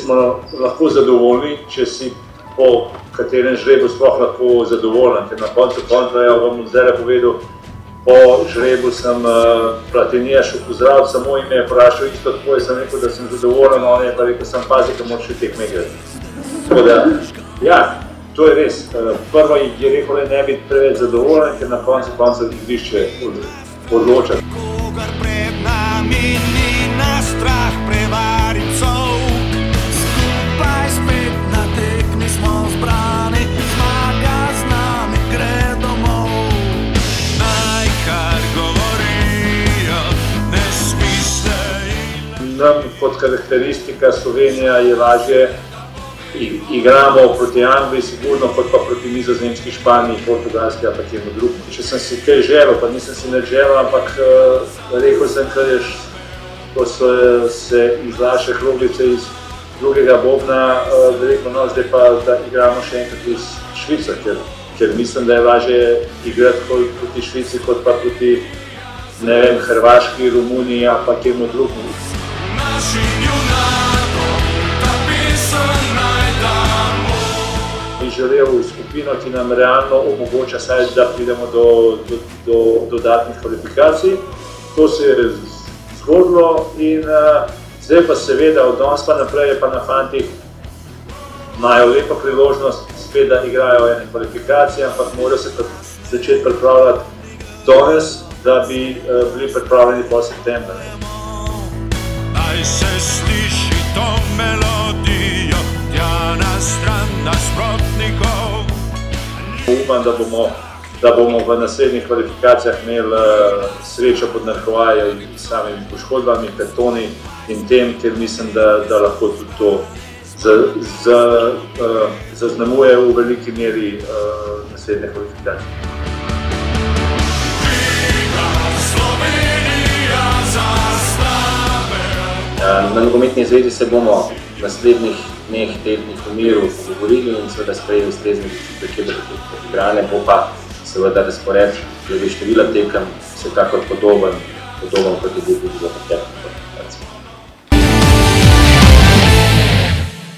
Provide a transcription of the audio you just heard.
smo lahko zadovoljni, če si po katerem žrebu sploh lahko zadovoljen, ker na koncu kontra bom zdaj povedal, po žrebu sem Platinija šel pozdraviti, samo ime je vprašal isto tako, sem rekel, da sem zadovoljen, on je pa rekel, sem pazi, da moraš še tekme igrati. Tako da, ja, to je res. Prvo je rekel, da ne biti preveč zadovoljen, ker na koncu konca igrišče odloča. Kogar pred nami ni na strah prevaricov, skupaj spet na tekmi smo zbrani, zmaga z nami gre domov. Naj kar govorijo, ne smisle in... Nam kot karakteristika Slovenija je lažje igramo proti Angliji, sigurno, kot pa proti Nizozemski, Španiji, Portugalski ali pa temu drugemu. Če sem si kaj želel, pa nisem si nič želel, ampak rekel sem, ko so se iz Laše Hroglice iz drugega bobna, rekel, no, zdaj pa da igramo še enkrat iz Švico, ker mislim, da je lažje igrati proti Švici, kot pa proti, ne vem, Hrvaški, Romuniji ali pa temu drugemu. Bi želel skupino, ki nam realno omogoča, da pridemo do dodatnih kvalifikacij. To se je zgodilo in zdaj pa seveda od danes pa naprej je pa na fantih imajo lepo priložnost spet, da igrajo ene kvalifikacije, ampak morajo se začeti pripravljati danes, da bi bili pripravljeni po septembra. Naj se sliši to melodijo, tja na stran nasprotnikov. Upam, da bomo v naslednjih kvalifikacijah imeli srečo pod narekovaji s samimi poškodbami, kartoni in tem, ker mislim, da lahko tudi to zaznamuje v veliki meri naslednje kvalifikacije. Na Nogometni zvezi se bomo v naslednjih dneh, tednih v miru pogovorili in seveda sprejeli ustrezne odločitve, kje bodo igrane, bo pa seveda razpored glede števila tekem vsekakor podoben, kot je bil tudi v preteklosti.